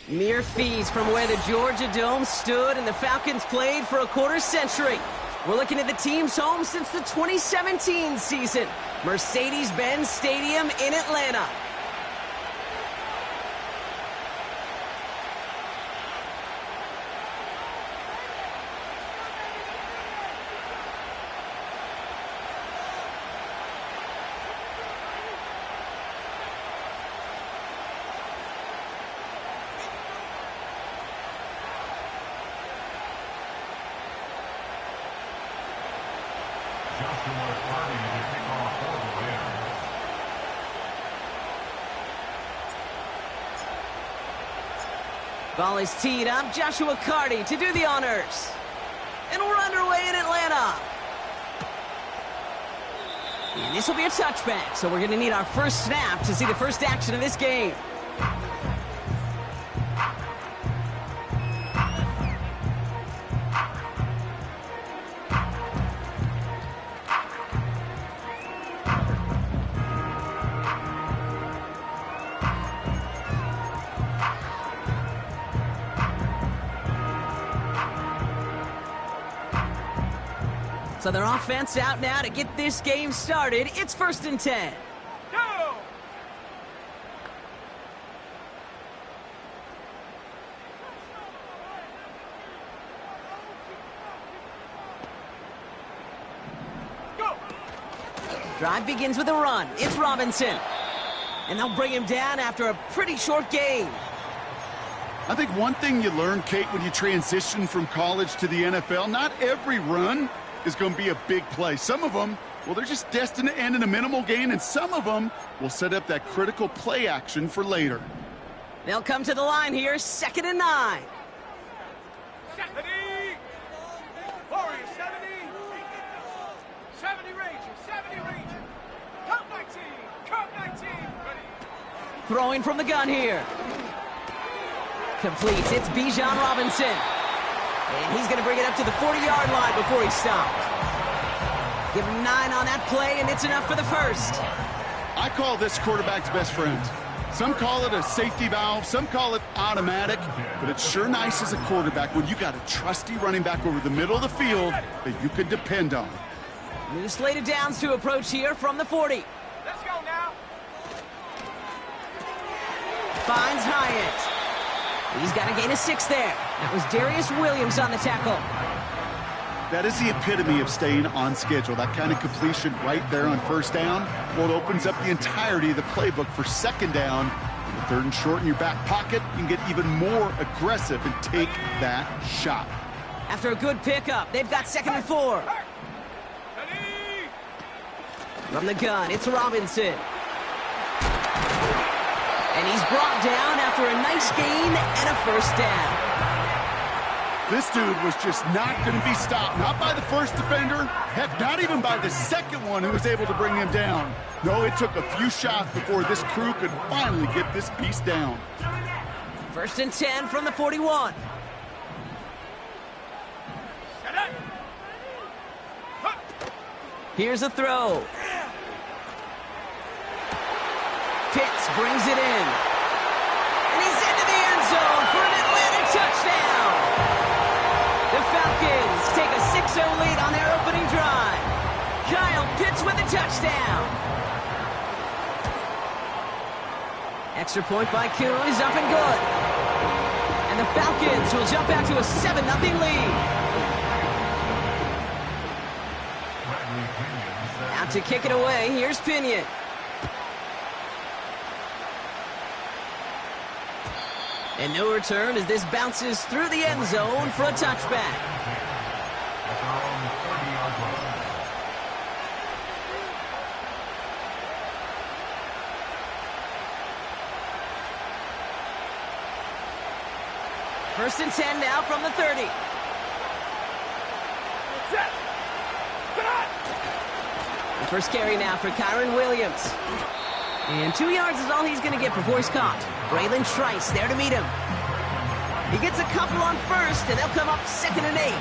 Mere feet from where the Georgia Dome stood and the Falcons played for a quarter century. We're looking at the team's home since the 2017 season, Mercedes-Benz Stadium in Atlanta. Ball is teed up. Joshua Carty to do the honors. And we're underway in Atlanta. And this will be a touchback, so we're going to need our first snap to see the first action of this game. So their offense out now to get this game started. It's 1st and 10. Go! Go! Drive begins with a run. It's Robinson. And they'll bring him down after a pretty short game. I think one thing you learn, Kate, when you transition from college to the NFL, not every run is going to be a big play. Some of them, well, they're just destined to end in a minimal gain, and some of them will set up that critical play action for later. They'll come to the line here, 2nd and 9. 70! Warriors, 70! 70 Rangers, 70 Rangers! Count 19! Count 19! Ready! Throwing from the gun here. Completes. It's Bijan Robinson. And he's going to bring it up to the 40-yard line before he stops. Give him 9 on that play, and it's enough for the first. I call this quarterback's best friend. Some call it a safety valve, some call it automatic, but it's sure nice as a quarterback when you got a trusty running back over the middle of the field that you can depend on. New slate of downs to approach here from the 40. Let's go now! Finds Hyatt. He's got a gain of 6 there. That was Darius Williams on the tackle. That is the epitome of staying on schedule. That kind of completion right there on 1st down. Well, it opens up the entirety of the playbook for 2nd down. With 3rd and short in your back pocket, you can get even more aggressive and take that shot. After a good pickup, they've got 2nd and 4. Ready! From the gun, it's Robinson. And he's brought down after a nice gain and a 1st down. This dude was just not going to be stopped. Not by the first defender. Heck, not even by the second one who was able to bring him down. No, it took a few shots before this crew could finally get this beast down. 1st and 10 from the 41. Here's a throw. Pitts brings it in. And he's into the end zone for an Atlanta touchdown. The Falcons take a 6-0 lead on their opening drive. Kyle Pitts with a touchdown. Extra point by Kuhn is up and good. And the Falcons will jump out to a 7-0 lead. Out to kick it away, here's Pinion. And no return as this bounces through the end zone for a touchback. First and 10 now from the 30. The first carry now for Kyron Williams. And 2 yards is all he's going to get before he's caught. Braylon Trice there to meet him. He gets a couple on 1st, and they'll come up 2nd and 8.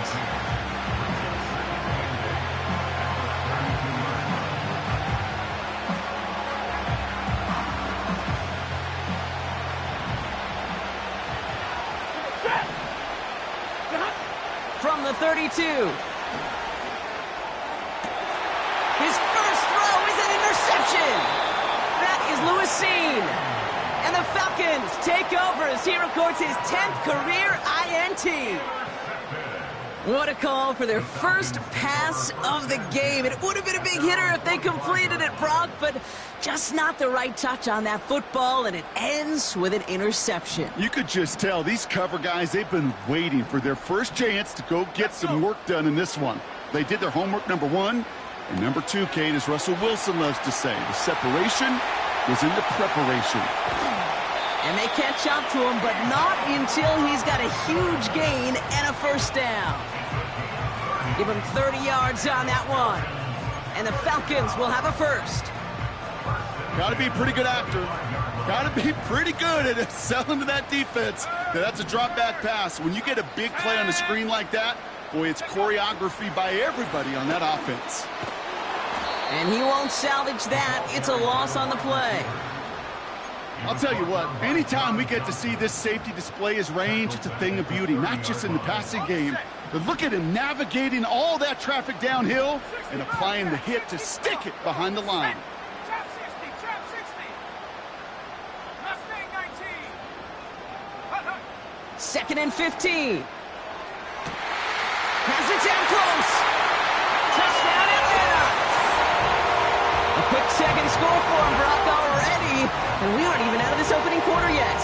from the 32. His first throw is an interception. That is Lewis Cine. And the Falcons take over as he records his 10th career INT. What a call for their first pass of the game. It would have been a big hitter if they completed it, Brock, but just not the right touch on that football, and it ends with an interception. You could just tell these cover guys, they've been waiting for their first chance to go get some work done in this one. They did their homework, number one, and number two, Kate, as Russell Wilson loves to say, the separation was in the preparation. And they catch up to him, but not until he's got a huge gain and a first down. Give him 30 yards on that one. And the Falcons will have a first. Got to be a pretty good actor. Got to be pretty good at selling to that defense. That's a drop back pass. When you get a big play on the screen like that, boy, it's choreography by everybody on that offense. And he won't salvage that. It's a loss on the play. I'll tell you what, anytime we get to see this safety display his range, it's a thing of beauty, not just in the passing game. But look at him navigating all that traffic downhill and applying the hit to stick it behind the line. Trap 60, trap 60. Mustang 19. Second and 15. Has it down close. Touchdown, Atlanta. A quick second score for him, Brock, already. And we aren't even out of this opening quarter yet.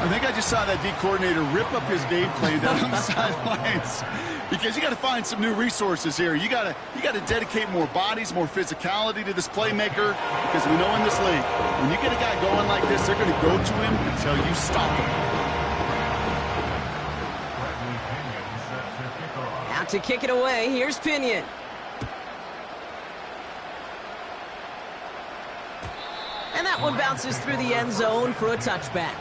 I think I just saw that D coordinator rip up his game plan down on the sidelines, because you got to find some new resources here. You got to dedicate more bodies, more physicality to this playmaker, because we know in this league, when you get a guy going like this, they're going to go to him until you stop him. Out to kick it away. Here's Pinion. And that one bounces through the end zone for a touchback.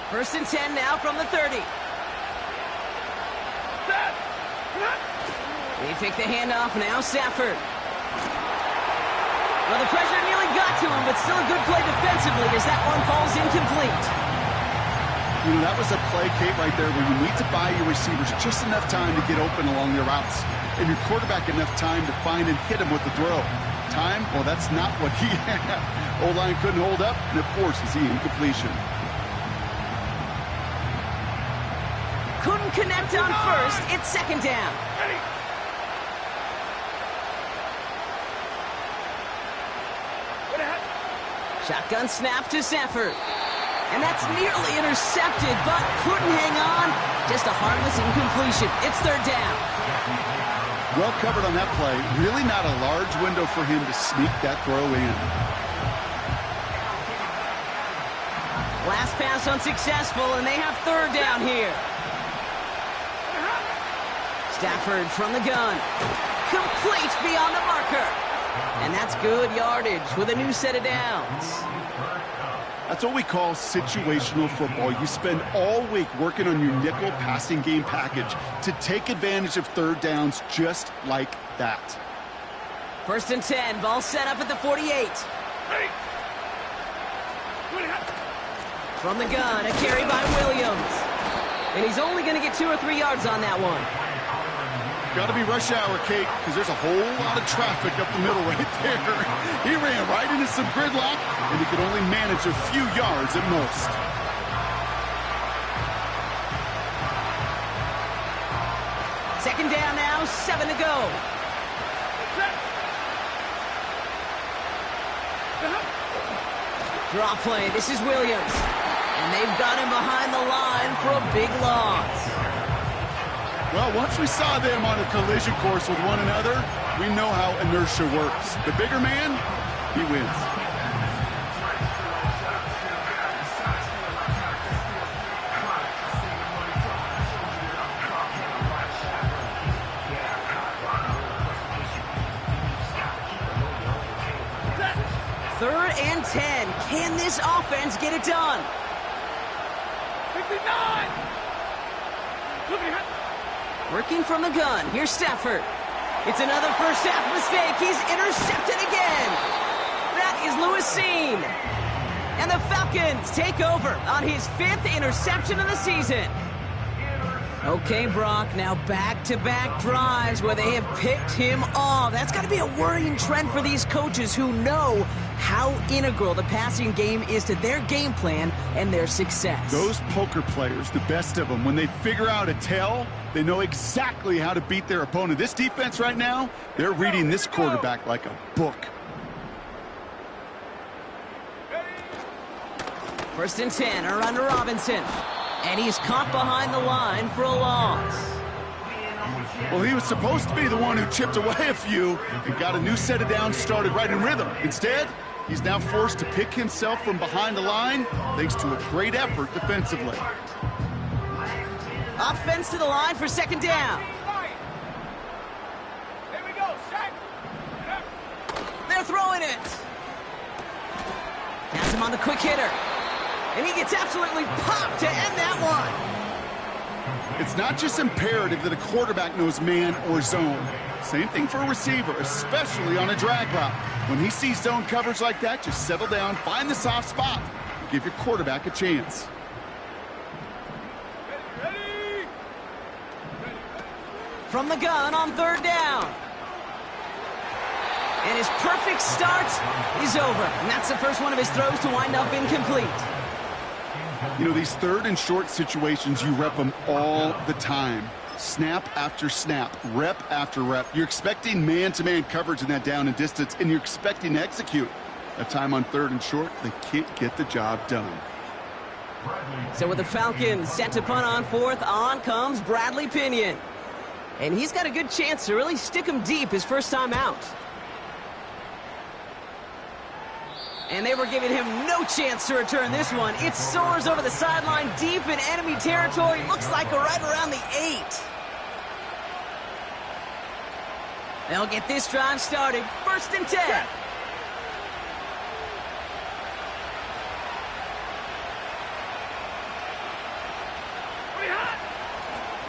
First and 10 now from the 30. They take the handoff now, Stafford. Well, the pressure nearly got to him, but still a good play defensively as that one falls incomplete. You know, that was a play, Kate, right there where you need to buy your receivers just enough time to get open along their routes, and your quarterback enough time to find and hit him with the throw. Time? Well, that's not what he had. O-line couldn't hold up, and it forces the incompletion. Couldn't connect on first. It's second down. Shotgun snap to Stafford. And that's nearly intercepted, but couldn't hang on. Just a harmless incompletion. It's third down. Well covered on that play. Really not a large window for him to sneak that throw in. Last pass unsuccessful, and they have third down here. Stafford from the gun. Complete beyond the marker. And that's good yardage with a new set of downs. That's what we call situational football. You spend all week working on your nickel passing game package to take advantage of third downs just like that. First and 10, ball set up at the 48. From the gun, a carry by Williams. And he's only going to get 2 or 3 yards on that one. Got to be rush hour, Kate, because there's a whole lot of traffic up the middle right there. He ran right into some gridlock, and he could only manage a few yards at most. Second down now, 7 to go. Draw play, this is Williams. And they've got him behind the line for a big loss. Well, once we saw them on a collision course with one another, we know how inertia works. The bigger man, he wins. Third and 10. Can this offense get it done? 59! Look at him. Working from the gun. Here's Stafford. It's another first half mistake. He's intercepted again. That is Lewis Cine. And the Falcons take over on his 5th interception of the season. Okay, Brock, now back-to-back drives where they have picked him off. That's got to be a worrying trend for these coaches who know how integral the passing game is to their game plan and their success. Those poker players, the best of them, when they figure out a tell, they know exactly how to beat their opponent. This defense right now, they're reading this quarterback like a book. 1st and 10, a run to Robinson. And he's caught behind the line for a loss. Well, he was supposed to be the one who chipped away a few and got a new set of downs started right in rhythm. Instead, he's now forced to pick himself from behind the line thanks to a great effort defensively. Offense to the line for 2nd down. Here we go, sack. They're throwing it. Pass him on the quick hitter. And he gets absolutely popped to end that one. It's not just imperative that a quarterback knows man or zone. Same thing for a receiver, especially on a drag route. When he sees zone coverage like that, just settle down, find the soft spot, and give your quarterback a chance. Ready. From the gun on 3rd down. And his perfect start is over. And that's the first one of his throws to wind up incomplete. You know, these 3rd and short situations, you rep them all the time. Snap after snap, rep after rep. You're expecting man-to-man coverage in that down and distance, and you're expecting to execute. That time on 3rd and short, they can't get the job done. So with the Falcons set to punt on 4th, on comes Bradley Pinion. And he's got a good chance to really stick him deep his first time out. And they were giving him no chance to return this one. It soars over the sideline deep in enemy territory. Looks like right around the 8. They'll get this drive started. 1st and 10.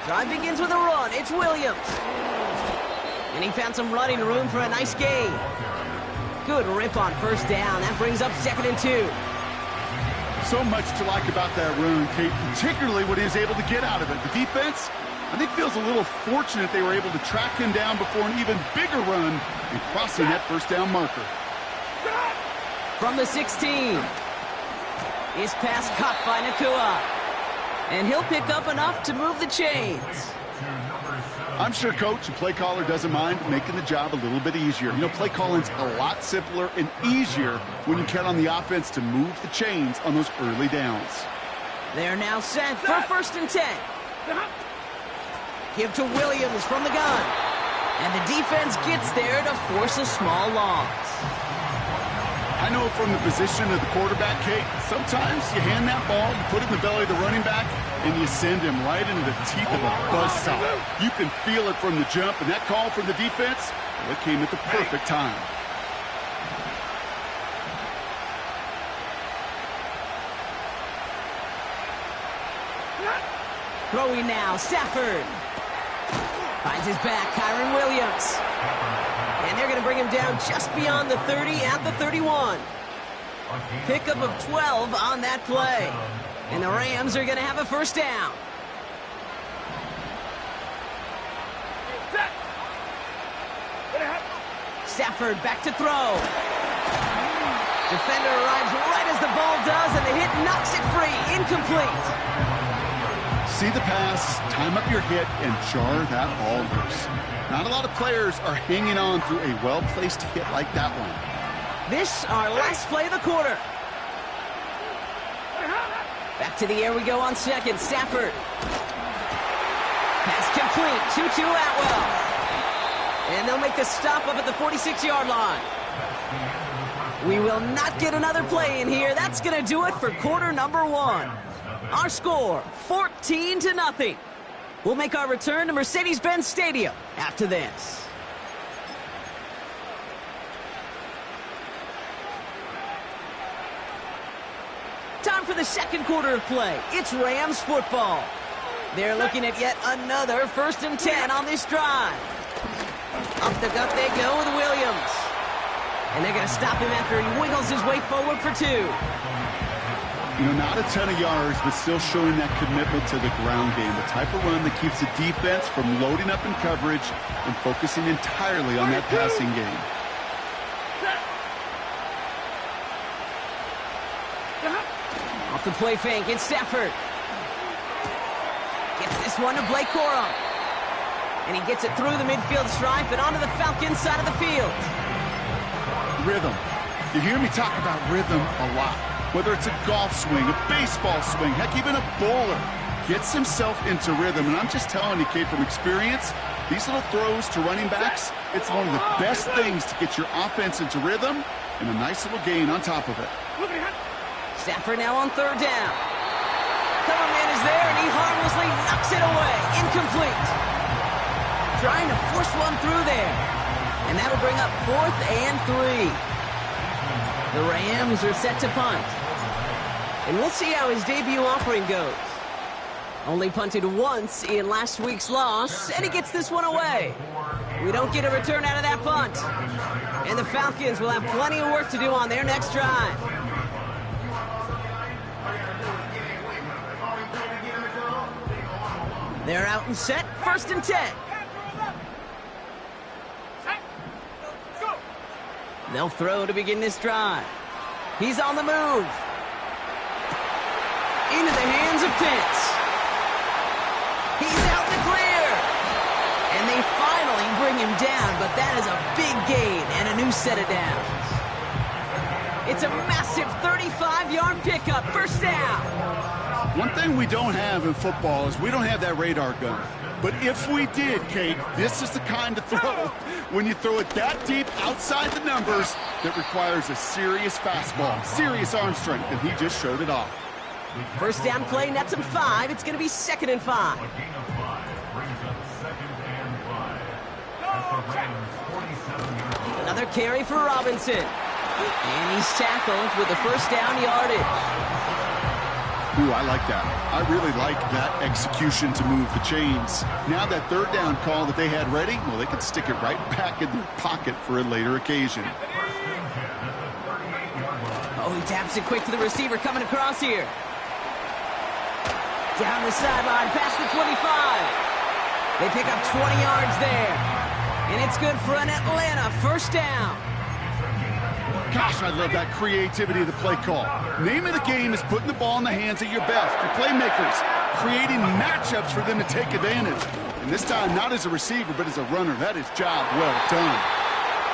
Drive begins with a run. It's Williams. And he found some running room for a nice gain. Good rip on 1st down. That brings up 2nd and 2. So much to like about that run, Kate, particularly what he was able to get out of it. The defense, I think, feels a little fortunate they were able to track him down before an even bigger run and crossing that 1st down marker. From the 16. His pass caught by Nacua. And he'll pick up enough to move the chains. I'm sure coach and play caller doesn't mind making the job a little bit easier. You know, play calling's a lot simpler and easier when you count on the offense to move the chains on those early downs. They're now set for 1st and 10. Give to Williams from the gun. And the defense gets there to force a small loss. I know from the position of the quarterback, Kate, sometimes you hand that ball, you put it in the belly of the running back, and you send him right into the teeth of a buzzsaw. You can feel it from the jump, and that call from the defense, well, it came at the perfect time. Throwing now, Stafford. Finds his back, Kyron Williams. And they're going to bring him down just beyond the 30 at the 31. Pickup of 12 on that play. And the Rams are going to have a 1st down. Stafford back to throw. Defender arrives right as the ball does, and the hit knocks it free. Incomplete. See the pass, time up your hit, and jar that ball loose. Not a lot of players are hanging on through a well-placed hit like that one. This, our last play of the quarter. Back to the air we go on 2nd. Stafford. Pass complete. 2-2 Atwell. And they'll make the stop up at the 46-yard line. We will not get another play in here. That's going to do it for quarter number 1. Our score, 14-0. We'll make our return to Mercedes-Benz Stadium after this. Time for the 2nd quarter of play. It's Rams football. They're looking at yet another 1st and 10 on this drive. Up the gut they go with Williams. And they're going to stop him after he wiggles his way forward for 2. You know, not a ton of yards, but still showing that commitment to the ground game. The type of run that keeps the defense from loading up in coverage and focusing entirely on that passing game. Off the play fake, it's Stafford. Gets this one to Blake Corum. And he gets it through the midfield stripe and onto the Falcons side of the field. Rhythm. You hear me talk about rhythm a lot. Whether it's a golf swing, a baseball swing, heck, even a bowler gets himself into rhythm. And I'm just telling you, Kate, from experience, these little throws to running backs, it's one of the best things to get your offense into rhythm and a nice little gain on top of it. Stafford now on 3rd down. Cover man is there, and he harmlessly knocks it away. Incomplete. Trying to force one through there. And that'll bring up 4th and 3. The Rams are set to punt. And we'll see how his debut offering goes. Only punted once in last week's loss, and he gets this one away. We don't get a return out of that punt. And the Falcons will have plenty of work to do on their next drive. They're out and set, 1st and 10. They'll throw to begin this drive. He's on the move. Into the hands of Pitts. He's out in the clear. And they finally bring him down, but that is a big gain and a new set of downs. It's a massive 35-yard pickup, 1st down. One thing we don't have in football is we don't have that radar gun. But if we did, Kate, this is the kind of throw, when you throw it that deep outside the numbers, that requires a serious fastball, serious arm strength, and he just showed it off. 1st down play, nets him 5. It's going to be 2nd and 5. Another carry for Robinson. And he's tackled with the 1st down yardage. Ooh, I like that. I really like that execution to move the chains. Now that 3rd down call that they had ready, well, they could stick it right back in their pocket for a later occasion. Oh, he taps it quick to the receiver coming across here. Down the sideline, past the 25. They pick up 20 yards there. And it's good for an Atlanta 1st down. Gosh, I love that creativity of the play call. Name of the game is putting the ball in the hands of your best, your playmakers, creating matchups for them to take advantage. And this time, not as a receiver, but as a runner. That is job well done.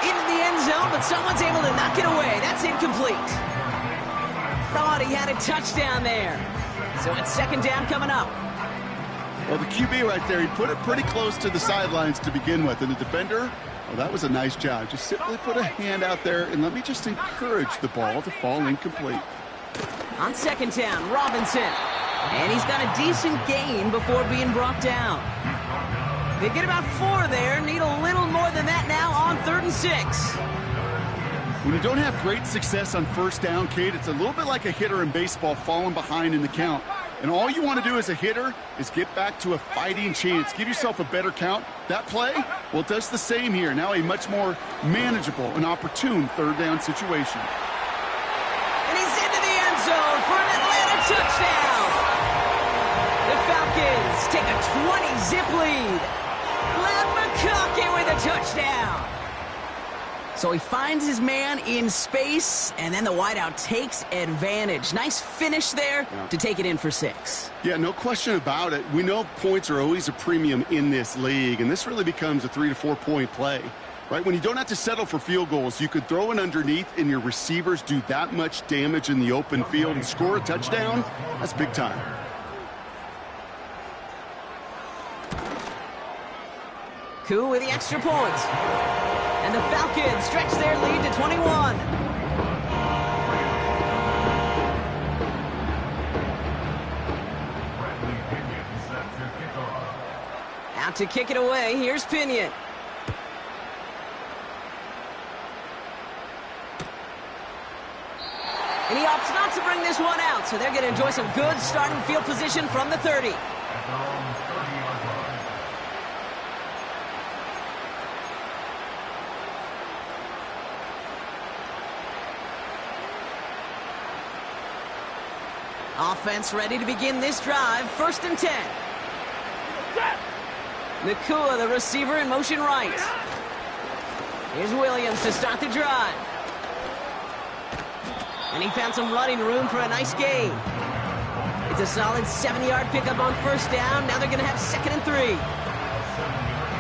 Into the end zone, but someone's able to knock it away. That's incomplete. Thought he had a touchdown there. So it's 2nd down coming up. Well, the QB right there, he put it pretty close to the sidelines to begin with. And the defender, well, that was a nice job. Just simply put a hand out there and let me just encourage the ball to fall incomplete. On 2nd down, Robinson. And he's got a decent gain before being brought down. They get about 4 there. Need a little more than that now on 3rd and 6. When you don't have great success on 1st down, Kate, it's a little bit like a hitter in baseball falling behind in the count. And all you want to do as a hitter is get back to a fighting chance. Give yourself a better count. That play, well, it does the same here. Now a much more manageable and opportune 3rd down situation. And he's into the end zone for an Atlanta touchdown. The Falcons take a 20-zip lead. Len McConkey with a touchdown. So he finds his man in space, and then the wideout takes advantage. Nice finish there to take it in for 6. Yeah, no question about it. We know points are always a premium in this league, and this really becomes a 3 to 4 point play. Right? When you don't have to settle for field goals, you could throw it underneath and your receivers do that much damage in the open field and score a touchdown. That's big time. Koo with the extra point. And the Falcons stretch their lead to 21. Out to kick it away, here's Pinion. And he opts not to bring this one out, so they're going to enjoy some good starting field position from the 30. Offense ready to begin this drive. 1st and 10. Nakua, the receiver, in motion right. Here's Williams to start the drive. And he found some running room for a nice gain. It's a solid 7-yard pickup on 1st down. Now they're going to have 2nd and 3.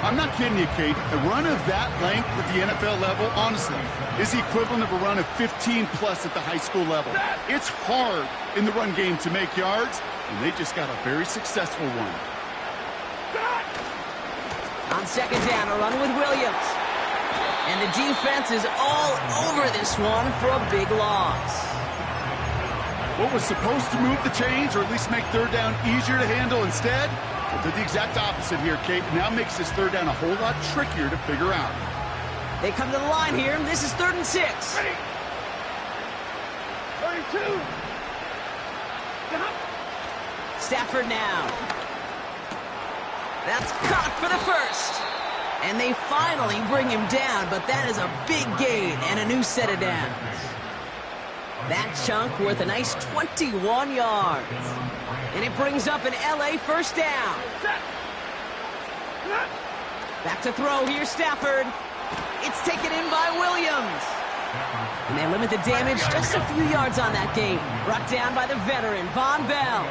I'm not kidding you, Kate. A run of that length at the NFL level, honestly, is the equivalent of a run of 15-plus at the high school level. It's hard in the run game to make yards, and they just got a very successful one. On 2nd down, a run with Williams. And the defense is all over this one for a big loss. What was supposed to move the chains, or at least make 3rd down easier to handle instead, well, did the exact opposite here, Kate. Now makes this 3rd down a whole lot trickier to figure out. They come to the line here, and this is 3rd and 6. Ready. 32. Stafford now. That's caught for the 1st. And they finally bring him down, but that is a big gain and a new set of downs. That chunk worth a nice 21 yards. And it brings up an LA 1st down. Back to throw here, Stafford. It's taken in by Williams. And they limit the damage just a few yards on that gain. Brought down by the veteran, Von Bell.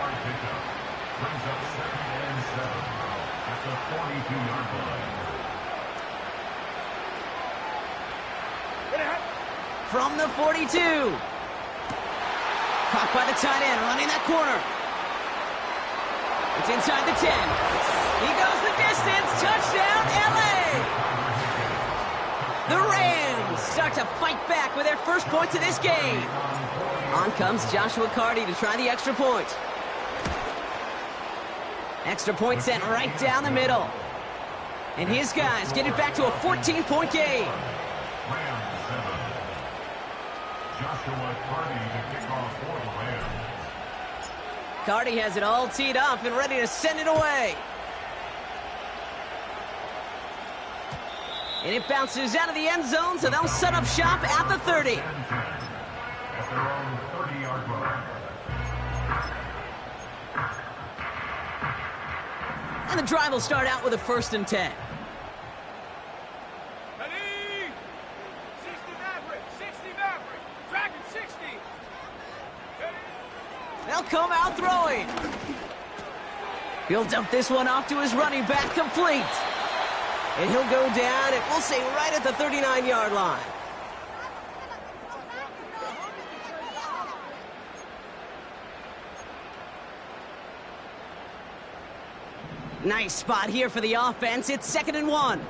From the 42. Caught by the tight end, running that corner. It's inside the 10. He goes the distance. Touchdown, LA! The Rams start to fight back with their first points of this game. On comes Joshua Carty to try the extra point. Extra point sent right down the middle. And his guys get it back to a 14-point game. Joshua Carty to kick off for the Rams. Carty has it all teed up and ready to send it away. And it bounces out of the end zone, so they'll set up shop at the 30. At their own 30-yard line. And the drive will start out with a 1st and 10. Ready. 60 Maverick. 60 Maverick. Dragon 60. Ready. They'll come out throwing. He'll dump this one off to his running back, complete. And he'll go down, and we'll say right at the 39-yard line. Nice spot here for the offense. It's 2nd and 1.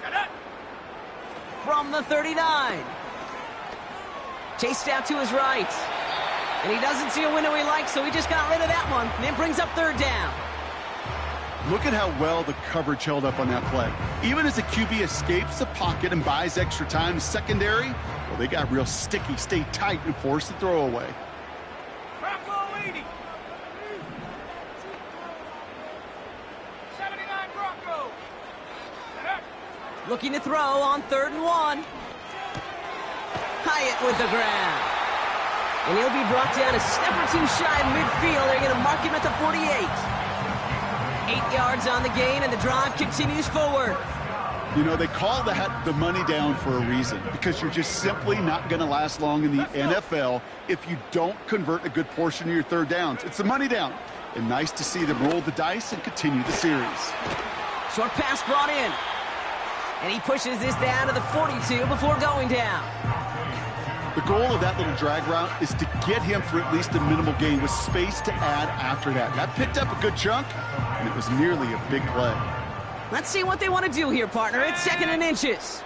Set up. From the 39. Chased out to his right. And he doesn't see a window he likes, so he just got rid of that one. And it brings up 3rd down. Look at how well the coverage held up on that play. Even as the QB escapes the pocket and buys extra time secondary, well, they got real sticky, stayed tight, and forced the throw away. Bronco 80. 79 Bronco. Set up. Looking to throw on 3rd and 1. Hyatt with the grab. And he'll be brought down a step or two shy of midfield. They're going to mark him at the 48. 8 yards on the gain, and the drive continues forward. You know, they call that the money down for a reason, because you're just simply not going to last long in the NFL if you don't convert a good portion of your 3rd downs. It's the money down. And nice to see them roll the dice and continue the series. Short pass brought in. And he pushes this down to the 42 before going down. The goal of that little drag route is to get him for at least a minimal gain with space to add after that. That picked up a good chunk, and it was nearly a big play. Let's see what they want to do here, partner. It's 2nd and inches.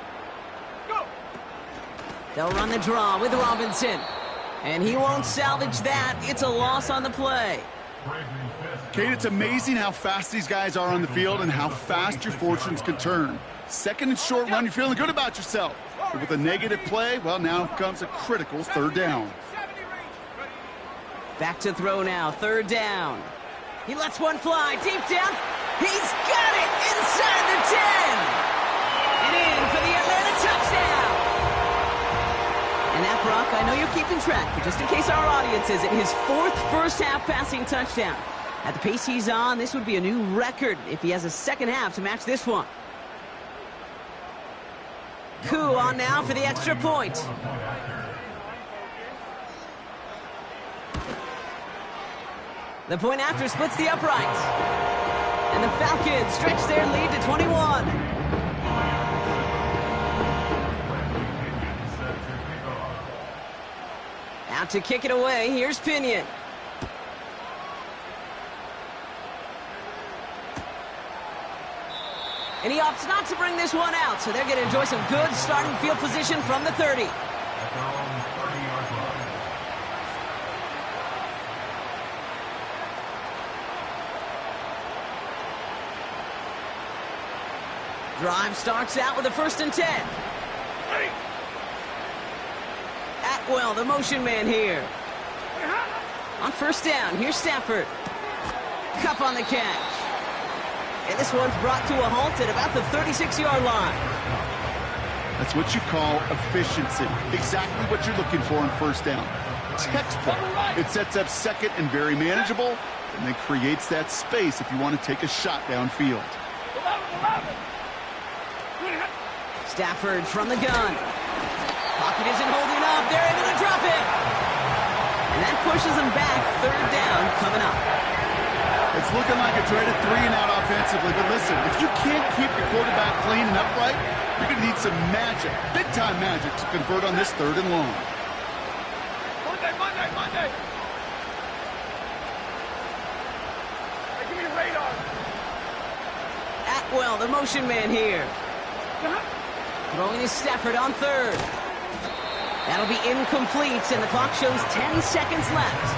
Go. They'll run the draw with Robinson. And he won't salvage that. It's a loss on the play. Kate, it's amazing how fast these guys are on the field and how fast your fortunes can turn. 2nd and short run, you're feeling good about yourself. But with a negative play, well, now comes a critical 3rd down. 70 range. Ready. Back to throw now, 3rd down. He lets one fly deep down. He's got it inside the 10. And in for the Atlanta touchdown. And that, Brock, I know you're keeping track, but just in case our audience isn't, his 4th first-half passing touchdown. At the pace he's on, this would be a new record if he has a second half to match this one. Koo on now for the extra point. The point after splits the uprights. And the Falcons stretch their lead to 21. Out to kick it away, here's Pinion. And he opts not to bring this one out, so they're going to enjoy some good starting field position from the 30. At their own 30-yard line. Drive starts out with a 1st and 10. Ready. Atwell, the motion man here. On 1st down, here's Stafford. Cup on the catch. And this one's brought to a halt at about the 36-yard line. That's what you call efficiency. Exactly what you're looking for on 1st down. Textbook. It sets up 2nd and very manageable, and then creates that space if you want to take a shot downfield. 11. Stafford from the gun. Pocket isn't holding up. They're able to drop it. And that pushes them back. 3rd down coming up. It's looking like a dreaded 3-and-out offensively, but listen, if you can't keep your quarterback clean and upright, you're going to need some magic, big-time magic, to convert on this 3rd and long. Monday. Hey, give me the radar. Atwell, the motion man here. Throwing to Stafford on 3rd. That'll be incomplete, and the clock shows 10 seconds left.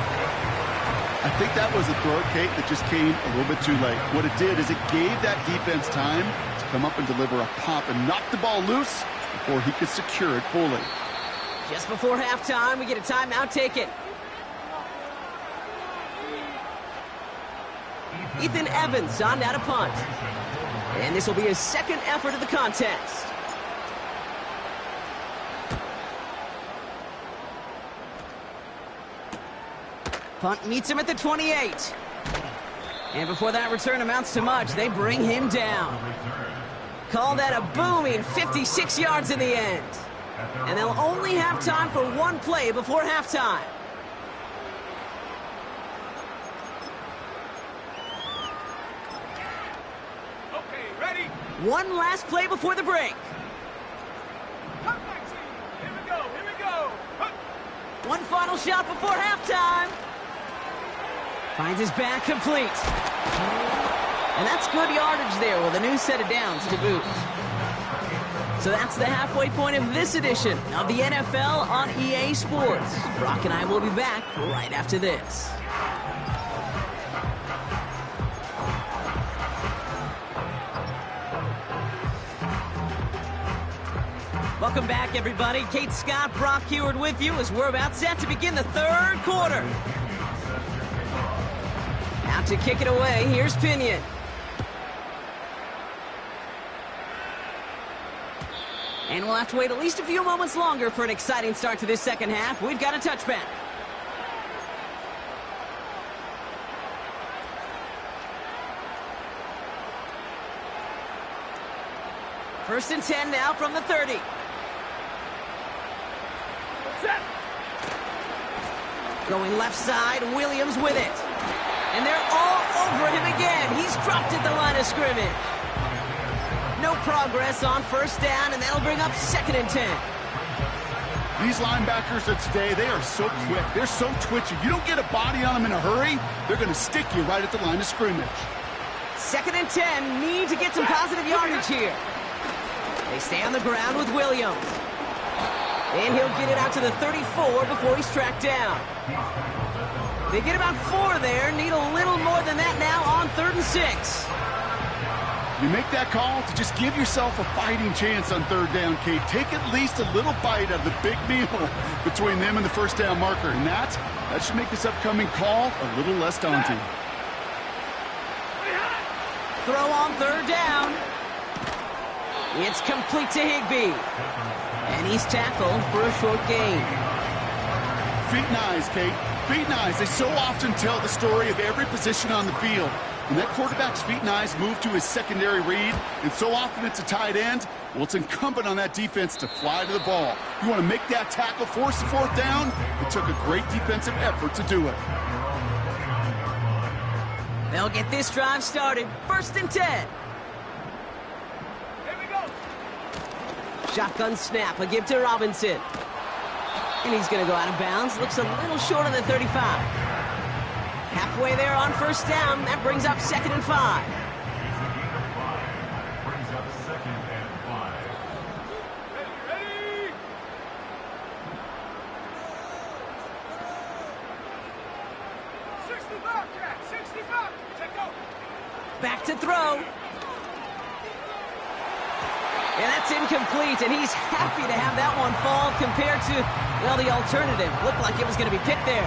I think that was a throw, Kate, that just came a little bit too late. What it did is it gave that defense time to come up and deliver a pop and knock the ball loose before he could secure it fully. Just before halftime, we get a timeout taken. Ethan Evans on now to punt. And this will be his 2nd effort of the contest. Punt meets him at the 28. And before that return amounts to much, they bring him down. Call that a booming 56 yards in the end. And they'll only have time for one play before halftime. Okay, ready. One last play before the break. Come back, team. Here we go. One final shot before halftime. Finds his back complete. And that's good yardage there with a new set of downs to boot. So that's the halfway point of this edition of the NFL on EA Sports. Brock and I will be back right after this. Welcome back, everybody. Kate Scott, Brock Huard with you as we're about set to begin the 3rd quarter. Out to kick it away, here's Pinion. And we'll have to wait at least a few moments longer for an exciting start to this 2nd half. We've got a touchback. First and 10 now from the 30. Set. Going left side, Williams with it. And they're all over him again. He's dropped at the line of scrimmage. No progress on 1st down, and that'll bring up 2nd and 10. These linebackers of today, they are so quick. They're so twitchy. You don't get a body on them in a hurry, they're going to stick you right at the line of scrimmage. 2nd and 10, need to get some positive yardage here. They stay on the ground with Williams. And he'll get it out to the 34 before he's tracked down. They get about 4 there, need a little more than that now on 3rd and 6. You make that call to just give yourself a fighting chance on 3rd down, Kate. Take at least a little bite of the big meal between them and the 1st down marker. And that should make this upcoming call a little less daunting. Throw on 3rd down. It's complete to Higbee. And he's tackled for a short gain. Feet and eyes, Kate. Feet and eyes. They so often tell the story of every position on the field. When that quarterback's feet and eyes move to his secondary read, and so often it's a tight end, well, it's incumbent on that defense to fly to the ball. You want to make that tackle, force the fourth down? It took a great defensive effort to do it. They'll get this drive started. 1st and 10. Here we go. Shotgun snap, a give to Robinson. And he's going to go out of bounds. Looks a little short of the 35. Halfway there on 1st down. That brings up 2nd and 5. Brings up 2nd and 5. Ready? 65, Jack. 65. Check go. Back to throw. And that's incomplete, and he's happy to have that one fall compared to, well, the alternative. Looked like it was going to be picked there.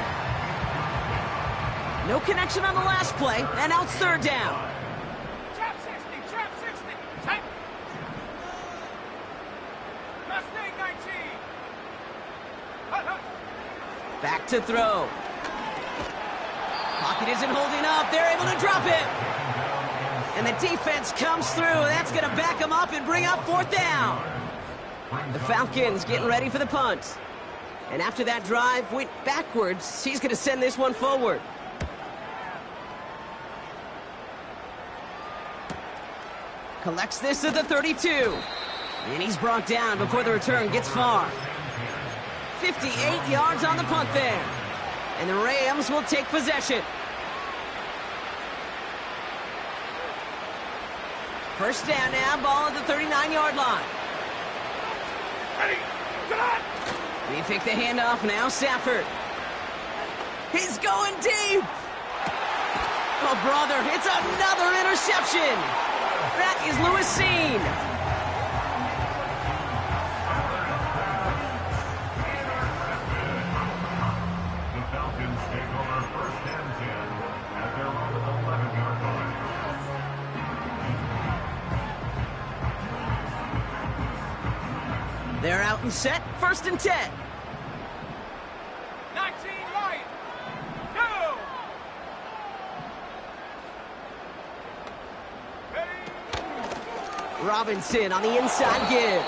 No connection on the last play, and now it's 3rd down. Trap 60. Trap 60. Tight. Mustang 19. Hut, hut. Back to throw. Pocket isn't holding up. They're able to drop it. And the defense comes through. That's going to back them up and bring up 4th down. The Falcons getting ready for the punt. And after that drive went backwards, he's going to send this one forward. Collects this at the 32. And he's brought down before the return gets far. 58 yards on the punt there. And the Rams will take possession. 1st down now, ball at the 39-yard line. Ready. Get on. They pick the handoff now, Safford. He's going deep. Oh, brother, it's another interception. That is Lewis Cine. The Falcons take over 1st and 10 at their own 11-yard line. They're out and set, 1st and 10. 19 right. Go. Ready. Robinson on the inside give.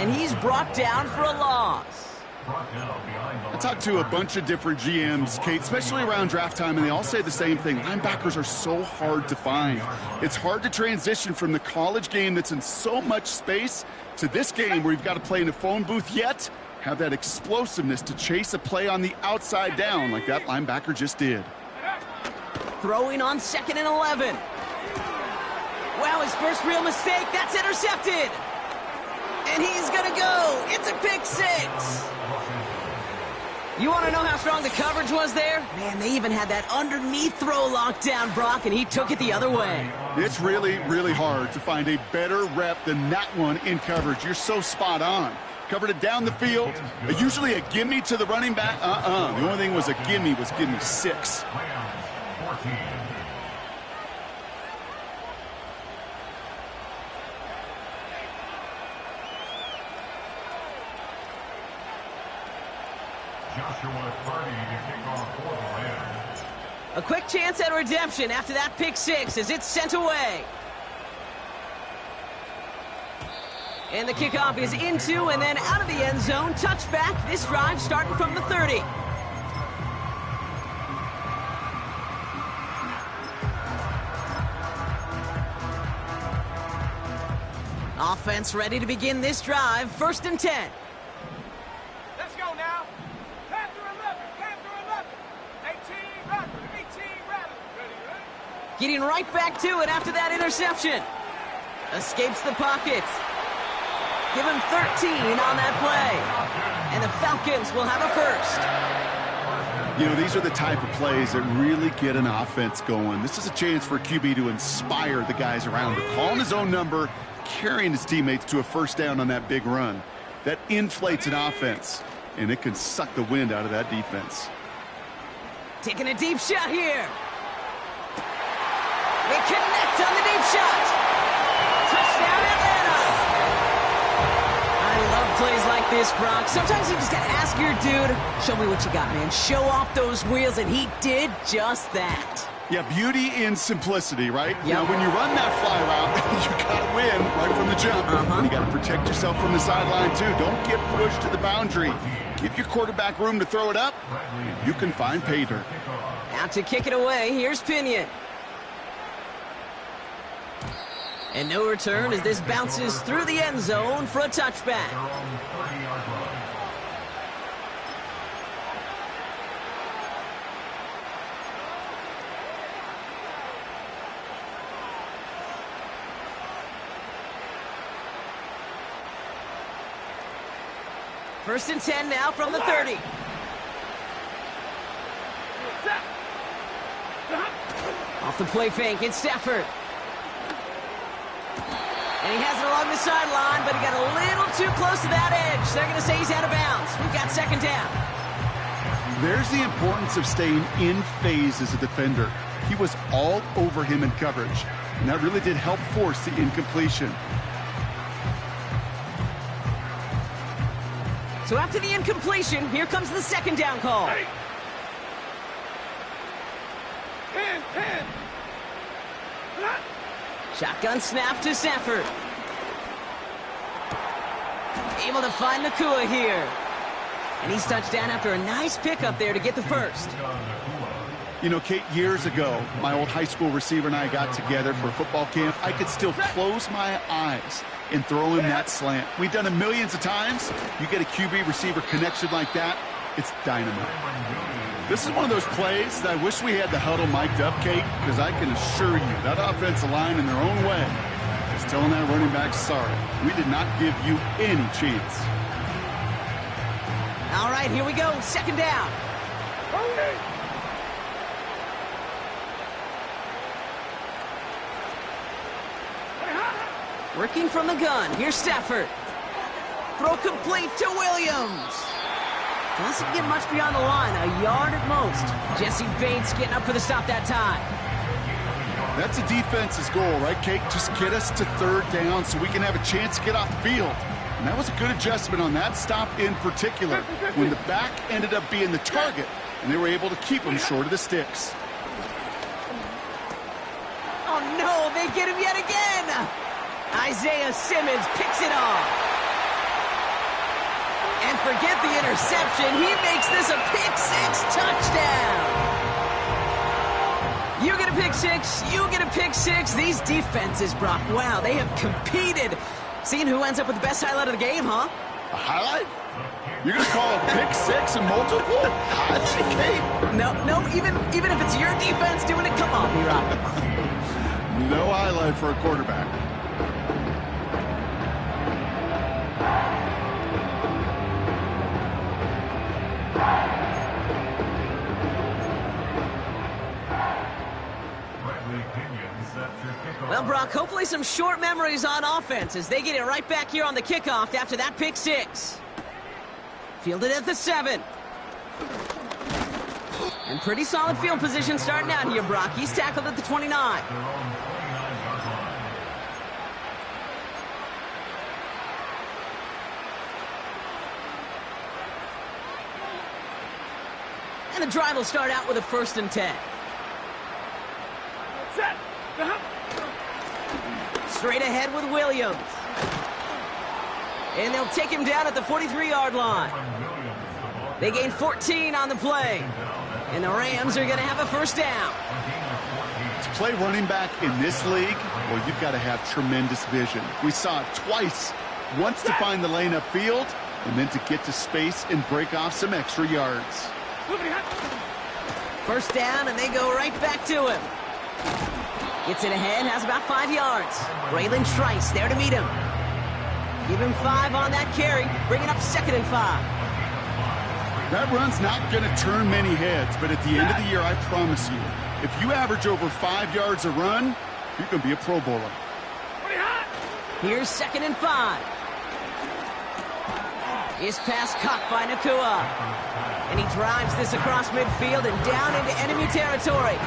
And he's brought down for a loss. Brought down behind the I talked to a bunch of different GMs, Kate, especially around draft time, and they all say the same thing. Linebackers are so hard to find. It's hard to transition from the college game that's in so much space to this game where you've got to play in a phone booth, yet have that explosiveness to chase a play on the outside down like that linebacker just did. Throwing on 2nd and 11. Wow, his first real mistake. That's intercepted. And he's going to go. It's a pick 6. You want to know how strong the coverage was there? Man, they even had that underneath throw locked down, Brock, and he took it the other way. It's really, really hard to find a better rep than that one in coverage. You're so spot on. Covered it down the field. Usually a gimme to the running back. The only thing was a gimme 6. Rams 14. Joshua Purdy to kick off for the Rams. A quick chance at redemption after that pick 6 as it's sent away. And the kickoff is into and then out of the end zone. Touchback. This drive starting from the 30. Offense ready to begin this drive. 1st and 10. Let's go now. Panther 11. Panther 11. 18 Rattler. 18 Rattler. Ready, ready. Getting right back to it after that interception. Escapes the pocket. Give him 13 on that play. And the Falcons will have a 1st. You know, these are the type of plays that really get an offense going. This is a chance for a QB to inspire the guys around him. Calling his own number, carrying his teammates to a 1st down on that big run. That inflates an offense, and it can suck the wind out of that defense. Taking a deep shot here. They connect on the deep shot. Touchdown, Atlanta. I love to plays like this, Brock, sometimes you just gotta ask your dude, show me what you got, man. Show off those wheels, and he did just that. Yeah, beauty in simplicity, right? Yep. Now, when you run that fly route, you gotta win right from the jump. And you gotta protect yourself from the sideline, too. Don't get pushed to the boundary. Give your quarterback room to throw it up, and you can find pay dirt. Out to kick it away, here's Pinion. And no return as this bounces through the end zone for a touchback. Their own 30-yard line. First and 10 now from the 30. Off the play fake, it's Stafford. And he has it along the sideline, but he got a little too close to that edge. They're going to say he's out of bounds. We've got second down. There's the importance of staying in phase as a defender. He was all over him in coverage, and that really did help force the incompletion. So after the incompletion, here comes the second down call. Hey. 10. Shotgun snap to Stafford. Able to find Nakua here. And he's touched down after a nice pickup there to get the first. You know, Kate, years ago, my old high school receiver and I got together for a football camp. I could still close my eyes and throw him that slant. We've done it millions of times. You get a QB receiver connection like that, it's dynamite. This is one of those plays that I wish we had the huddle mic'd up, Kate, because I can assure you that offensive line in their own way is telling that running back, sorry, we did not give you any chance. All right, here we go. Second down. Working from the gun. Here's Stafford. Throw complete to Williams. Doesn't get much beyond the line, a yard at most. Jesse Bates getting up for the stop that time. That's a defense's goal, right, Kate? Just get us to third down so we can have a chance to get off the field. And that was a good adjustment on that stop in particular, when the back ended up being the target, and they were able to keep him short of the sticks. Oh, no, they get him yet again. Isaiah Simmons picks it off. And forget the interception. He makes this a pick-six touchdown. You get a pick-six. You get a pick-six. These defenses, Brock, wow, they have competed. Seeing who ends up with the best highlight of the game, huh? A highlight? You're going to call a pick-six and multiple? Highlight, Kate? No, even if it's your defense doing it, come on, B-Rock. No highlight for a quarterback. Well, Brock, hopefully some short memories on offense as they get it right back here on the kickoff after that pick six. Fielded at the 7. And pretty solid field position starting out here, Brock. He's tackled at the 29. And the drive will start out with a 1st and 10. Set. Straight ahead with Williams. And they'll take him down at the 43-yard line. They gain 14 on the play. And the Rams are going to have a 1st down. To play running back in this league, well, you've got to have tremendous vision. We saw it twice. Once to find the lane upfield, and then to get to space and break off some extra yards. 1st down, and they go right back to him. Gets it ahead, has about 5 yards. Braylon Trice there to meet him. Give him 5 on that carry, bringing up 2nd and 5. That run's not going to turn many heads, but at the end of the year, I promise you, if you average over 5 yards a run, you're going to be a Pro Bowler. Here's 2nd and 5. His pass caught by Nakua. And he drives this across midfield and down into enemy territory.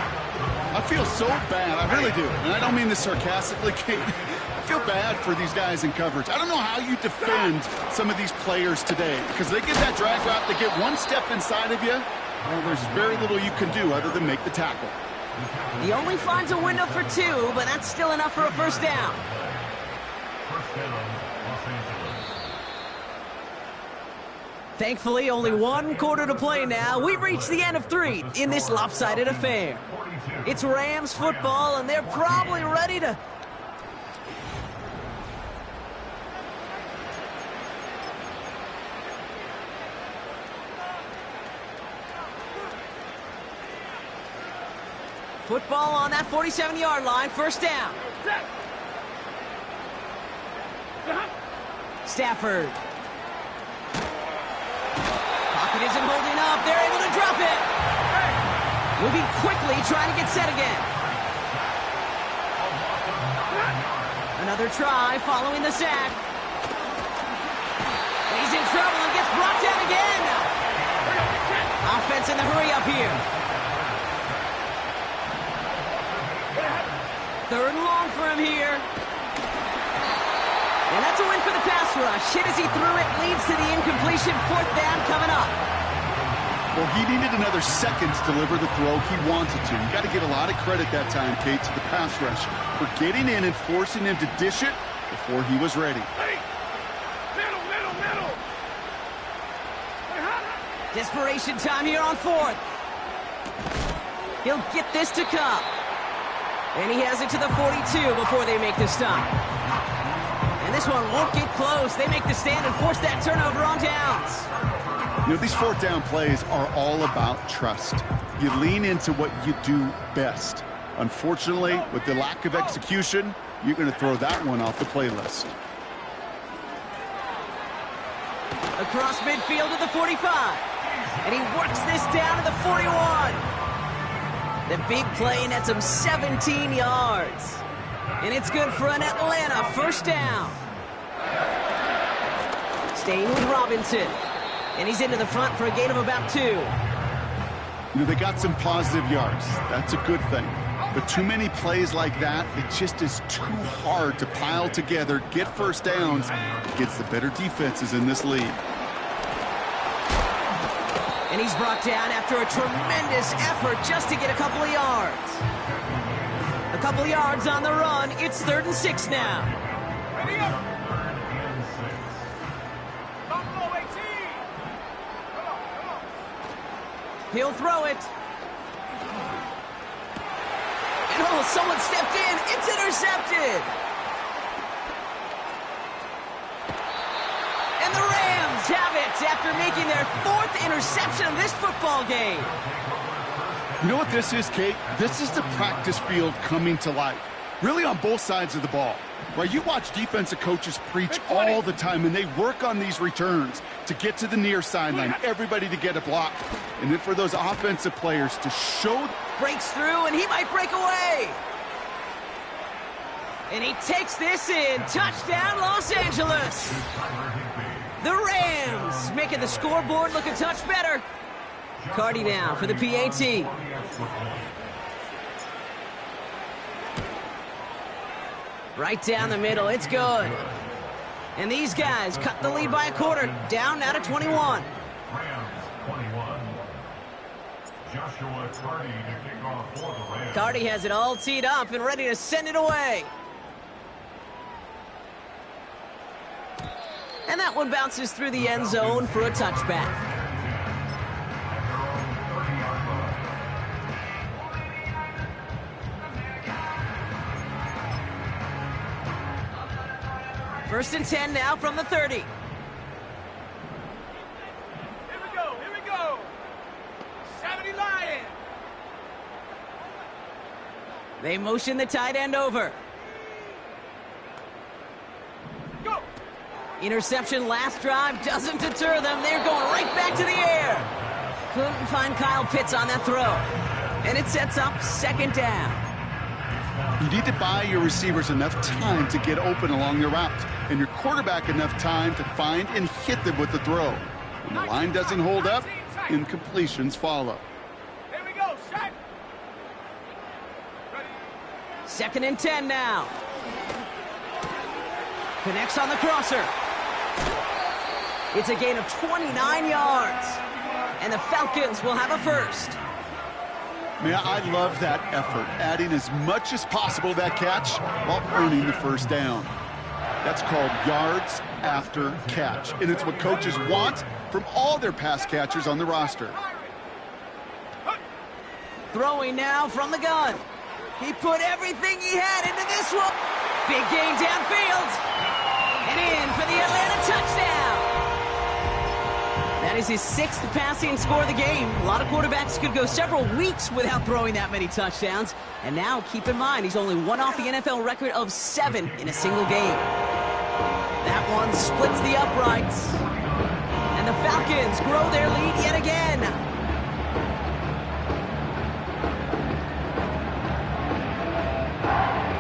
I feel so bad, I really do. And I don't mean this sarcastically, Kate. I feel bad for these guys in coverage. I don't know how you defend some of these players today because they get that drag route, they get one step inside of you, well, there's very little you can do other than make the tackle. He only finds a window for 2, but that's still enough for a first down. First down, Los Angeles. Thankfully, only 1 quarter to play now. We've reached the end of 3 in this lopsided affair. It's Rams football, and they're probably ready to... Football on that 47-yard line, first down. Stafford. Pocket isn't holding up. They're able to drop it. Moving quickly, trying to get set again. Another try following the sack. He's in trouble and gets brought down again. Offense in the hurry up here. 3rd and long for him here. And that's a win for the pass rush. Hit as he threw it, leads to the incompletion. 4th down coming up. Well, he needed another second to deliver the throw he wanted to. You got to give a lot of credit that time, Kate, to the pass rush for getting in and forcing him to dish it before he was ready. Middle. Desperation time here on 4th. He'll get this to come. And he has it to the 42 before they make the stop. And this one won't get close. They make the stand and force that turnover on downs. You know, these 4th down plays are all about trust. You lean into what you do best. Unfortunately, with the lack of execution, you're going to throw that one off the playlist. Across midfield to the 45. And he works this down to the 41. The big play nets him 17 yards. And it's good for an Atlanta first down. Staying with Robinson. And he's into the front for a gain of about 2. You know, they got some positive yards. That's a good thing. But too many plays like that, it just is too hard to pile together, get first downs against the better defenses in this league. And he's brought down after a tremendous effort just to get a couple of yards. A couple of yards on the run. It's 3rd and 6 now. Ready up. Buffalo 18. Come on. He'll throw it. And oh, someone stepped in. It's intercepted. And the Rams have it after making their 4th interception of this football game. You know what this is, Kate? This is the practice field coming to life. Really on both sides of the ball. Right? You watch defensive coaches preach all the time, and they work on these returns to get to the near sideline, everybody to get a block. And then for those offensive players to show... Breaks through, and he might break away. And he takes this in. Touchdown, Los Angeles. The Rams making the scoreboard look a touch better. Cardi now for the PAT. Right down the middle, it's good. And these guys cut the lead by a quarter, down now to 21. Rams 21. Joshua Cardi to kick off for the Rams. Cardi has it all teed up and ready to send it away. And that one bounces through the end zone for a touchback. First and 10 now from the 30. Here we go. 70 Lions. They motion the tight end over. Go. Interception last drive doesn't deter them. They're going right back to the air. Couldn't find Kyle Pitts on that throw. And it sets up second down. You need to buy your receivers enough time to get open along the route, and your quarterback enough time to find and hit them with the throw. When the line doesn't hold up, incompletions follow. Here we go. Shot. Second and 10 now. Connects on the crosser. It's a gain of 29 yards. And the Falcons will have a first. Man, I love that effort, adding as much as possible to that catch while earning the first down. That's called yards after catch, and it's what coaches want from all their pass catchers on the roster. Throwing now from the gun. He put everything he had into this one. Big gain downfield. And in for the Atlanta touchdown. That is his 6th passing score of the game. A lot of quarterbacks could go several weeks without throwing that many touchdowns. And now, keep in mind, he's only one off the NFL record of 7 in a single game. That one splits the uprights. And the Falcons grow their lead yet again.